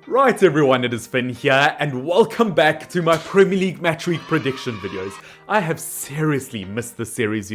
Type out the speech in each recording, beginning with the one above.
Right everyone, it is Finn here and welcome back to my Premier League match week prediction videos. I have seriously missed this series,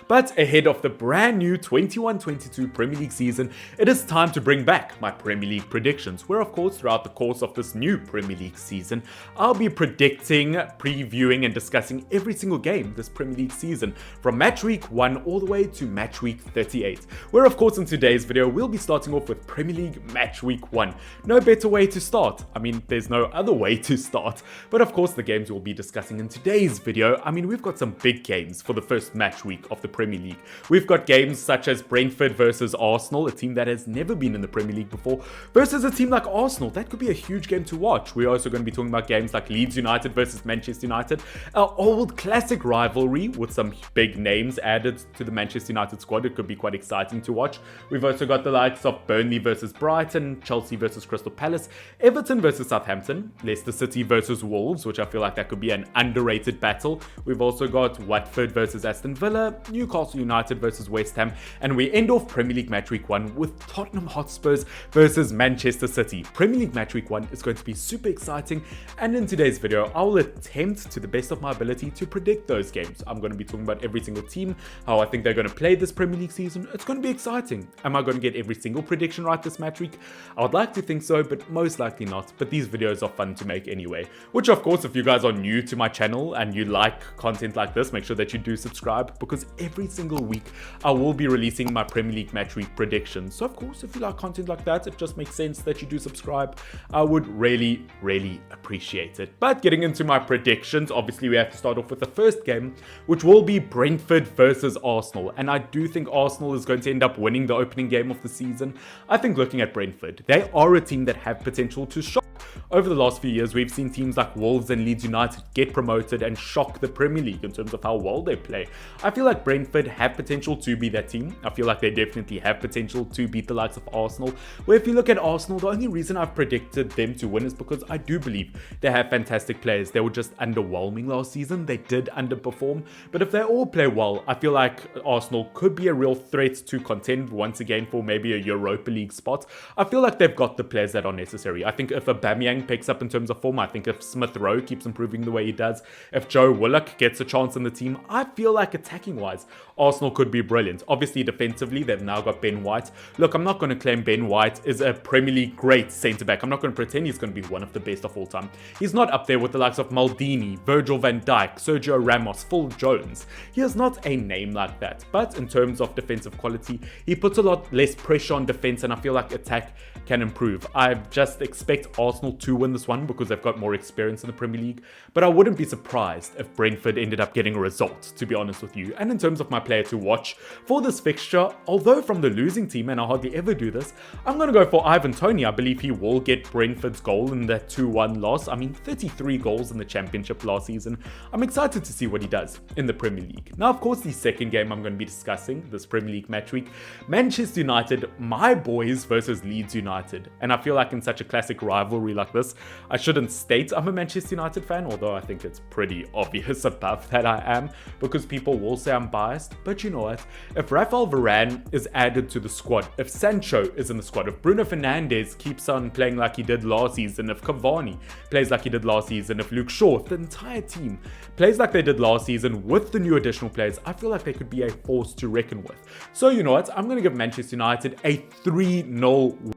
but ahead of the brand new 21-22 Premier League season, it is time to bring back my Premier League predictions, where of course throughout the course of this new Premier League season, I'll be predicting, previewing and discussing every single game this Premier League season, from match week 1 all the way to match week 38, where of course in today's video we'll be starting off with Premier League match week 1. No better way to start. I mean, there's no other way to start, but of course the games we'll be discussing in today's video, we've got some big games for the first match week of the Premier League. We've got games such as Brentford versus Arsenal, a team that has never been in the Premier League before, versus a team like Arsenal. That could be a huge game to watch. We're also going to be talking about games like Leeds United versus Manchester United, our old classic rivalry with some big names added to the Manchester United squad. It could be quite exciting to watch. We've also got the likes of Burnley versus Brighton, Chelsea versus Crystal Palace, Everton versus Southampton, Leicester City versus Wolves, which I feel like that could be an underrated battle. We've also got Watford versus Aston Villa, Newcastle United versus West Ham, and we end off Premier League match week 1 with Tottenham Hotspurs versus Manchester City. Premier League match week 1 is going to be super exciting, and in today's video I will attempt to the best of my ability to predict those games. I'm going to be talking about every single team, how I think they're going to play this Premier League season. It's going to be exciting. Am I going to get every single prediction right this match week? I would like to think so, but most likely not. But these videos are fun to make anyway, which of course, if you guys are new to my channel and you like content like this, make sure that you do subscribe, because every single week I will be releasing my Premier League match week predictions. So of course, if you like content like that, it just makes sense that you do subscribe. I would really appreciate it. But getting into my predictions, obviously we have to start off with the first game, which will be Brentford versus Arsenal, and I do think Arsenal is going to end up winning the opening game of the season. I think looking at Brentford, they are a team that have potential to shock. Over the last few years, we've seen teams like Wolves and Leeds United get promoted and shock the Premier League in terms of how well they play. I feel like Brentford have potential to be that team. I feel like they definitely have potential to beat the likes of Arsenal, where if you look at Arsenal, the only reason I've predicted them to win is because I do believe they have fantastic players. They were just underwhelming last season. They did underperform, but if they all play well, I feel like Arsenal could be a real threat to contend once again for maybe a Europa League spot. I feel like they've got the players that are necessary. I think if Aubameyang picks up in terms of form, I think if Smith Rowe keeps improving the way he does, if Joe Willock gets a chance in the team, I feel like attacking wise, Arsenal could be brilliant. Obviously defensively, they've now got Ben White. Look, I'm not going to claim Ben White is a Premier League great centre-back. I'm not going to pretend he's going to be one of the best of all time. He's not up there with the likes of Maldini, Virgil van Dijk, Sergio Ramos, Phil Jones. He is not a name like that, but in terms of defensive quality, he puts a lot less pressure on defense, and I feel like attack can improve. I just expect Arsenal to win this one because they've got more experience in the Premier League, but I wouldn't be surprised if Brentford ended up getting a result, to be honest with you. And in terms of my player to watch for this fixture, although from the losing team, and I hardly ever do this, I'm going to go for Ivan Toney. I believe he will get Brentford's goal in that 2-1 loss. 33 goals in the Championship last season. I'm excited to see what he does in the Premier League. Now, of course, the second game I'm going to be discussing this Premier League match week, Manchester United, my boys versus Leeds United. And I feel like in such a classic rivalry like this, I shouldn't state I'm a Manchester United fan, although I think it's pretty obvious above that I am, because people will say I'm biased. But you know what? If Rafael Varane is added to the squad, if Sancho is in the squad, if Bruno Fernandes keeps on playing like he did last season, if Cavani plays like he did last season, if Luke Shaw, if the entire team plays like they did last season with the new additional players, I feel like they could be a force to reckon with. So you know what? I'm going to give Manchester United a 3-0 win.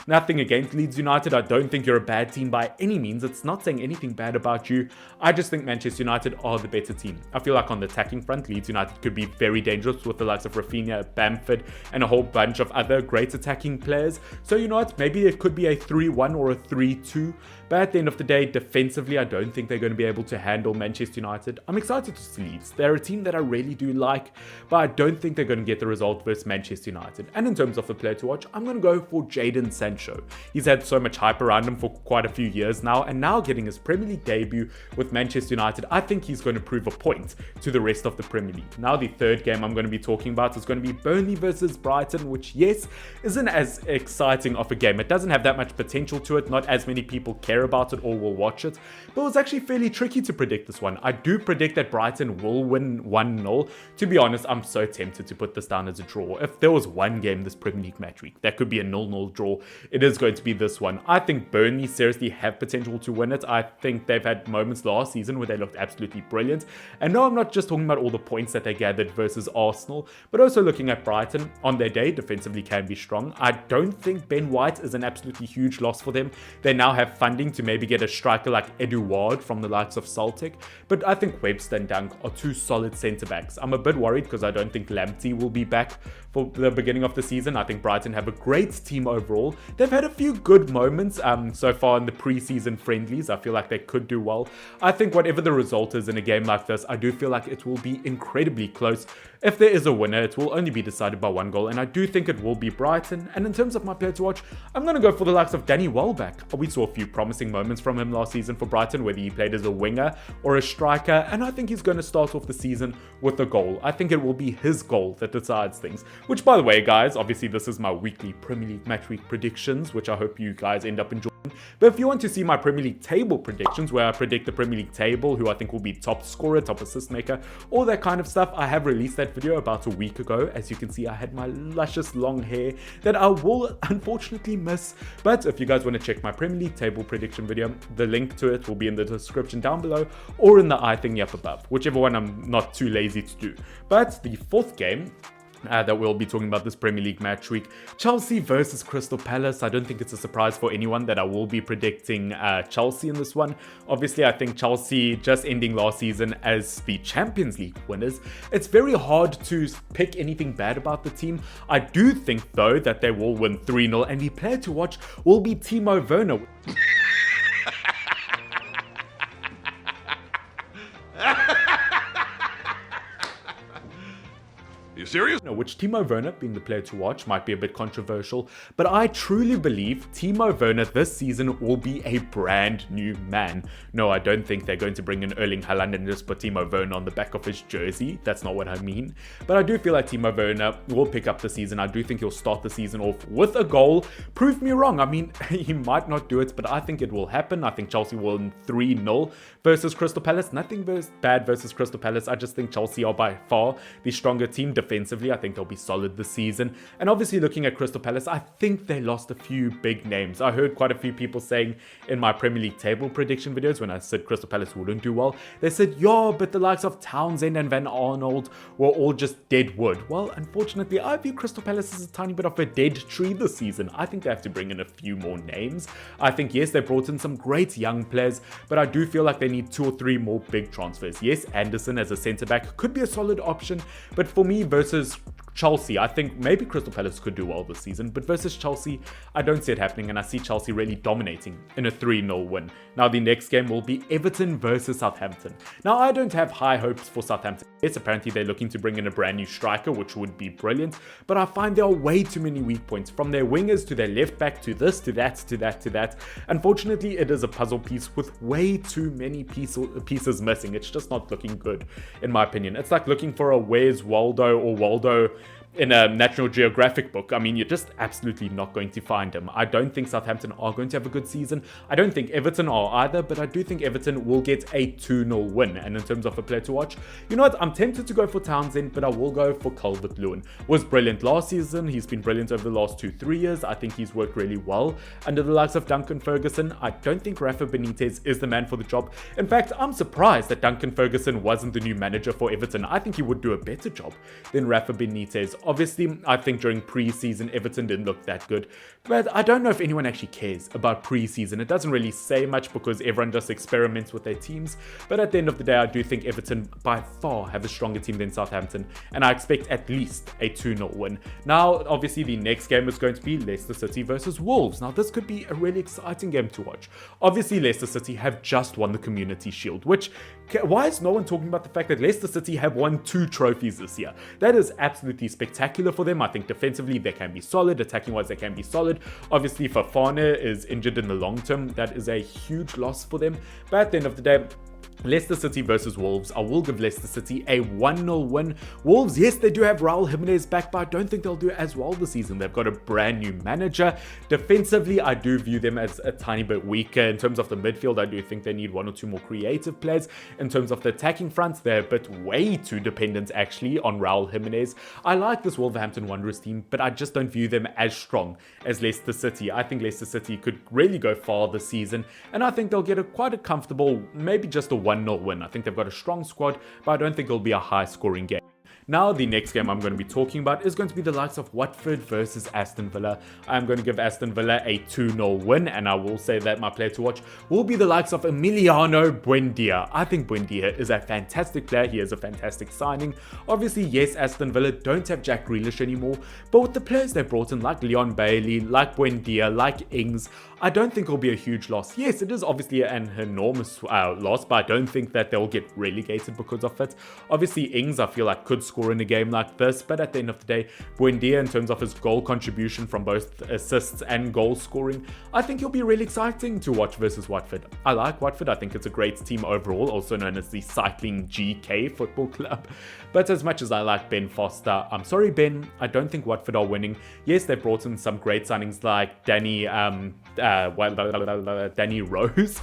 Nothing against Leeds United. I don't think you're a bad team by any means. It's not saying anything bad about you. I just think Manchester United are the better team. I feel like on the attacking front, Leeds United could be very dangerous with the likes of Rafinha, Bamford, and a whole bunch of other great attacking players. So you know what? Maybe it could be a 3-1 or a 3-2. But at the end of the day, defensively, I don't think they're going to be able to handle Manchester United. I'm excited to see Leeds. They're a team that I really do like, but I don't think they're going to get the result versus Manchester United. And in terms of the player to watch, I'm going to go for Jadon Sancho. He's had so much hype around him for quite a few years now, and now getting his Premier League debut with Manchester United, I think he's going to prove a point to the rest of the Premier League. Now, the third game I'm going to be talking about is going to be Burnley versus Brighton, which, yes, isn't as exciting of a game. It doesn't have that much potential to it. Not as many people care about it or will watch it, but it was actually fairly tricky to predict this one. I do predict that Brighton will win 1-0. To be honest, I'm so tempted to put this down as a draw. If there was one game this Premier League match week that could be a 0-0 draw, it is going to be this one. I think Burnley seriously have potential to win it. I think they've had moments last season where they looked absolutely brilliant. And no, I'm not just talking about all the points that they gathered versus Arsenal, but also looking at Brighton. On their day, defensively can be strong. I don't think Ben White is an absolutely huge loss for them. They now have funding to maybe get a striker like Eduard from the likes of Celtic, but I think Webster and Dunk are two solid centre-backs. I'm a bit worried because I don't think Lamptey will be back for the beginning of the season. I think Brighton have a great team overall. They've had a few good moments so far in the pre-season friendlies. I feel like they could do well. I think whatever the result is in a game like this, I do feel like it will be incredibly close. If there is a winner, it will only be decided by one goal, and I do think it will be Brighton. And in terms of my player to watch, I'm going to go for the likes of Danny Welbeck. We saw a few promising moments from him last season for Brighton, whether he played as a winger or a striker, and I think he's going to start off the season with a goal. I think it will be his goal that decides things. Which, by the way, guys, obviously this is my weekly Premier League match week predictions, which I hope you guys end up enjoying. But if you want to see my Premier League table predictions, where I predict the Premier League table, who I think will be top scorer, top assist maker, all that kind of stuff, I have released that video about a week ago. As you can see, I had my luscious long hair that I will unfortunately miss. But if you guys want to check my Premier League table prediction video, the link to it will be in the description down below or in the eye thingy up above, whichever one I'm not too lazy to do. But the fourth game that we'll be talking about this Premier League match week, Chelsea versus Crystal Palace. I don't think it's a surprise for anyone that I will be predicting Chelsea in this one. Obviously, I think Chelsea just ending last season as the Champions League winners, it's very hard to pick anything bad about the team. I do think, though, that they will win 3-0, and the player to watch will be Timo Werner. You serious? Which Timo Werner, being the player to watch, might be a bit controversial, but I truly believe Timo Werner this season will be a brand new man. No, I don't think they're going to bring in Erling Haaland and just put Timo Werner on the back of his jersey. That's not what I mean. But I do feel like Timo Werner will pick up the season. I do think he'll start the season off with a goal. Prove me wrong. I mean, he might not do it, but I think it will happen. I think Chelsea will win 3-0 versus Crystal Palace. Nothing bad versus Crystal Palace. I just think Chelsea are by far the stronger team defensively. I think they'll be solid this season. And obviously looking at Crystal Palace, I think they lost a few big names. I heard quite a few people saying in my Premier League table prediction videos when I said Crystal Palace wouldn't do well, they said, yeah, but the likes of Townsend and Van Arnold were all just dead wood. Well, unfortunately, I view Crystal Palace as a tiny bit of a dead tree this season. I think they have to bring in a few more names. I think, yes, they brought in some great young players, but I do feel like they need 2 or 3 more big transfers. Yes, Anderson as a centre-back could be a solid option, but for me versus Chelsea, I think maybe Crystal Palace could do well this season, but versus Chelsea, I don't see it happening, and I see Chelsea really dominating in a 3-0 win. Now, the next game will be Everton versus Southampton. Now, I don't have high hopes for Southampton. Yes, apparently they're looking to bring in a brand new striker, which would be brilliant, but I find there are way too many weak points, from their wingers to their left back to this, to that, to that, to that. Unfortunately, it is a puzzle piece with way too many pieces missing. It's just not looking good, in my opinion. It's like looking for a Where's Waldo or Waldo in a National Geographic book. I mean, you're just absolutely not going to find him. I don't think Southampton are going to have a good season. I don't think Everton are either, but I do think Everton will get a 2-0 win. And in terms of a player to watch, you know what? I'm tempted to go for Townsend, but I will go for Calvert-Lewin. Was brilliant last season. He's been brilliant over the last 2-3 years. I think he's worked really well under the likes of Duncan Ferguson. I don't think Rafa Benitez is the man for the job. In fact, I'm surprised that Duncan Ferguson wasn't the new manager for Everton. I think he would do a better job than Rafa Benitez. Obviously, I think during pre-season, Everton didn't look that good, but I don't know if anyone actually cares about pre-season. It doesn't really say much because everyone just experiments with their teams, but at the end of the day, I do think Everton by far have a stronger team than Southampton, and I expect at least a 2-0 win. Now, obviously, the next game is going to be Leicester City versus Wolves. Now, this could be a really exciting game to watch. Obviously, Leicester City have just won the Community Shield, which, why is no one talking about the fact that Leicester City have won 2 trophies this year? That is absolutely spectacular for them. I think defensively they can be solid, attacking wise they can be solid. Obviously Fofana is injured in the long term. That is a huge loss for them. But at the end of the day, Leicester City versus Wolves. I will give Leicester City a 1-0 win. Wolves, yes, they do have Raul Jimenez back, but I don't think they'll do it as well this season. They've got a brand new manager. Defensively, I do view them as a tiny bit weaker. In terms of the midfield, I do think they need one or two more creative players. In terms of the attacking fronts, they're a bit way too dependent actually on Raul Jimenez. I like this Wolverhampton Wanderers team, but I just don't view them as strong as Leicester City. I think Leicester City could really go far this season, and I think they'll get quite a comfortable, maybe just a 1-0 win. I think they've got a strong squad, but I don't think it'll be a high-scoring game. Now, the next game I'm going to be talking about is going to be the likes of Watford versus Aston Villa. I'm going to give Aston Villa a 2-0 win, and I will say that my player to watch will be the likes of Emiliano Buendia. I think Buendia is a fantastic player. He is a fantastic signing. Obviously, yes, Aston Villa don't have Jack Grealish anymore, but with the players they brought in, like Leon Bailey, like Buendia, like Ings, I don't think it'll be a huge loss. Yes, it is obviously an enormous loss, but I don't think that they'll get relegated because of it. Obviously, Ings, I feel like, could score in a game like this, but at the end of the day, Buendia, in terms of his goal contribution from both assists and goal scoring, I think he'll be really exciting to watch versus Watford. I like Watford. I think it's a great team overall, also known as the Cycling GK Football Club. But as much as I like Ben Foster, I'm sorry, Ben, I don't think Watford are winning. Yes, they brought in some great signings like Danny Rose.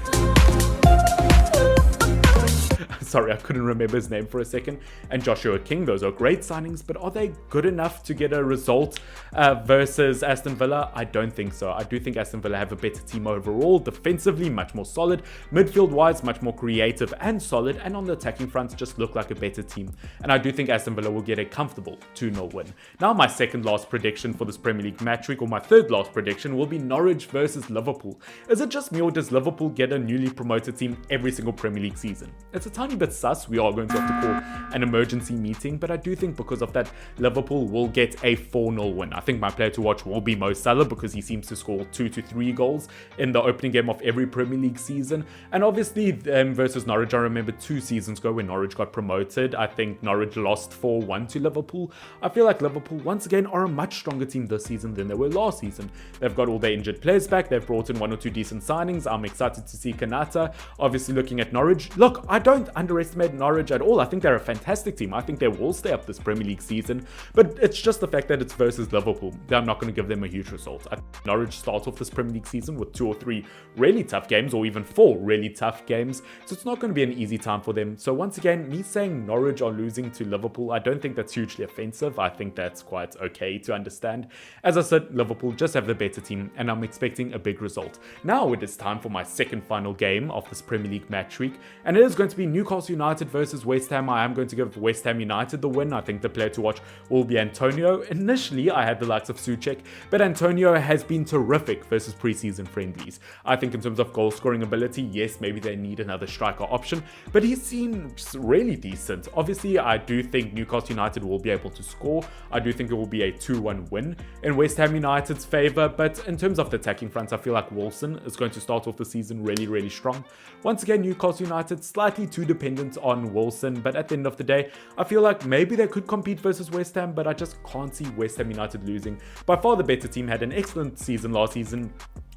Sorry, I couldn't remember his name for a second. And Joshua King, those are great signings, but are they good enough to get a result versus Aston Villa? I don't think so. I do think Aston Villa have a better team overall. Defensively, much more solid. Midfield-wise, much more creative and solid. And on the attacking front, just look like a better team. And I do think Aston Villa will get a comfortable 2-0 win. Now, my second last prediction for this Premier League match week, or my third last prediction, will be Norwich versus Liverpool. Is it just me, or does Liverpool get a newly promoted team every single Premier League season? It's a tiny bit sus. We are going to have to call an emergency meeting, but I do think because of that, Liverpool will get a 4-0 win. I think my player to watch will be Mo Salah, because he seems to score 2 to 3 goals in the opening game of every Premier League season. And obviously versus Norwich, I remember 2 seasons ago when Norwich got promoted, I think Norwich lost 4-1 to Liverpool. I feel like Liverpool once again are a much stronger team this season than they were last season. They've got all their injured players back. They've brought in 1 or 2 decent signings. I'm excited to see Kanata. Obviously, looking at Norwich, look, I don't underestimate Norwich at all. I think they're a fantastic team. I think they will stay up this Premier League season, but it's just the fact that it's versus Liverpool that I'm not going to give them a huge result. I think Norwich starts off this Premier League season with 2 or 3 really tough games, or even 4 really tough games, so it's not going to be an easy time for them. So once again, me saying Norwich are losing to Liverpool, I don't think that's hugely offensive. I think that's quite okay to understand. As I said, Liverpool just have the better team, and I'm expecting a big result. Now it is time for my second final game of this Premier League match week, and it is going to be Newcastle United versus West Ham. I am going to give West Ham United the win. I think the player to watch will be Antonio. Initially, I had the likes of Soucek, but Antonio has been terrific versus preseason friendlies. I think in terms of goal scoring ability, yes, maybe they need another striker option, but he's seen really decent. Obviously, I do think Newcastle United will be able to score. I do think it will be a 2-1 win in West Ham United's favour, but in terms of the attacking front, I feel like Wilson is going to start off the season really, really strong. Once again, Newcastle United slightly too dependent on Wilson, but at the end of the day, I feel like maybe they could compete versus West Ham, but I just can't see West Ham United losing. By far the better team, had an excellent season last season,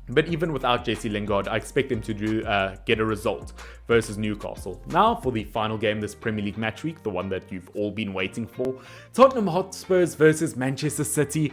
but even without Jesse Lingard, I expect them to get a result versus Newcastle. Now for the final game this Premier League match week, the one that you've all been waiting for, Tottenham Hotspurs versus Manchester City.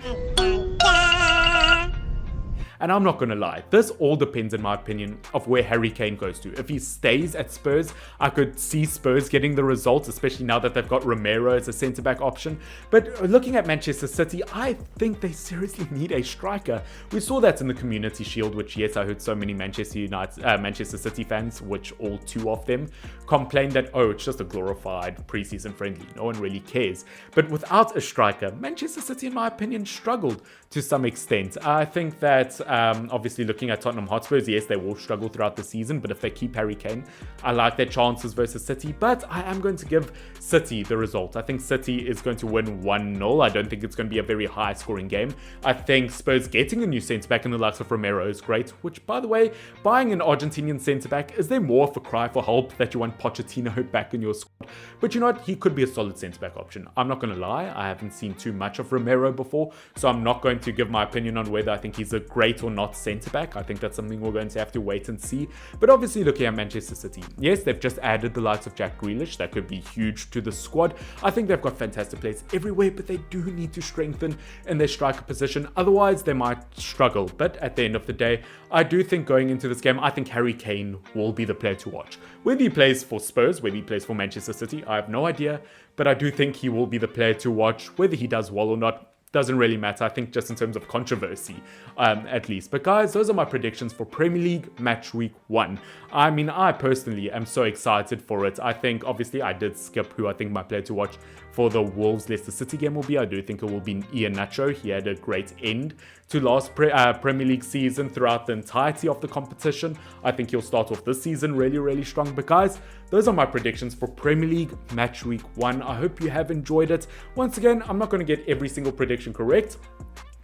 And I'm not going to lie, this all depends, in my opinion, of where Harry Kane goes to. If he stays at Spurs, I could see Spurs getting the results, especially now that they've got Romero as a centre-back option. But looking at Manchester City, I think they seriously need a striker. We saw that in the Community Shield, which, yes, I heard so many Manchester City fans, which all 2 of them, complained that, oh, it's just a glorified preseason friendly. No one really cares. But without a striker, Manchester City, in my opinion, struggled to some extent. I think that obviously looking at Tottenham Hotspurs, yes, they will struggle throughout the season, but if they keep Harry Kane, I like their chances versus City, but I am going to give City the result. I think City is going to win 1-0. I don't think it's going to be a very high scoring game. I think Spurs getting a new centre-back in the likes of Romero is great, which, by the way, buying an Argentinian centre-back, is there more of a cry for help that you want Pochettino back in your squad? But you know what? He could be a solid centre-back option. I'm not going to lie, I haven't seen too much of Romero before, so I'm not going to give my opinion on whether I think he's a great right or not centre-back. I think that's something we're going to have to wait and see. But obviously looking at Manchester City, yes, they've just added the likes of Jack Grealish. That could be huge to the squad. I think they've got fantastic players everywhere, but they do need to strengthen in their striker position. Otherwise, they might struggle. But at the end of the day, I do think going into this game, I think Harry Kane will be the player to watch. Whether he plays for Spurs, whether he plays for Manchester City, I have no idea. But I do think he will be the player to watch. Whether he does well or not doesn't really matter. I think just in terms of controversy, at least. But guys, those are my predictions for Premier League Match Week 1. I mean, I personally am so excited for it. I think, obviously, I did skip who I think my player to watch for the Wolves-Leicester City game will be. I do think it will be Iheanacho. He had a great end to last Premier League season throughout the entirety of the competition. I think he'll start off this season really, really strong. But guys, those are my predictions for Premier League Match Week 1. I hope you have enjoyed it. Once again, I'm not going to get every single prediction correct,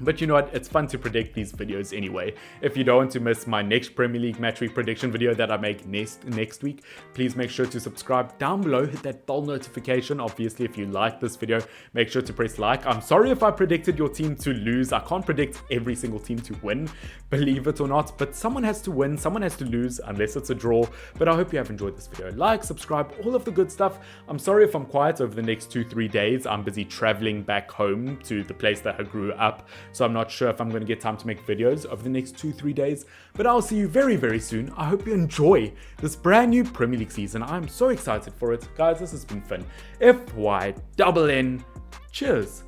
but you know what? It's fun to predict these videos anyway. If you don't want to miss my next Premier League Match Week prediction video that I make next week, please make sure to subscribe down below. Hit that bell notification. Obviously, if you like this video, make sure to press like. I'm sorry if I predicted your team to lose. I can't predict every single team to win, believe it or not. But someone has to win, someone has to lose, unless it's a draw. But I hope you have enjoyed this video. Like, subscribe, all of the good stuff. I'm sorry if I'm quiet over the next 2-3 days. I'm busy traveling back home to the place that I grew up. So I'm not sure if I'm going to get time to make videos over the next 2-3 days, but I'll see you very, very soon. I hope you enjoy this brand new Premier League season. I'm so excited for it. Guys, this has been fun. FYNN. Cheers.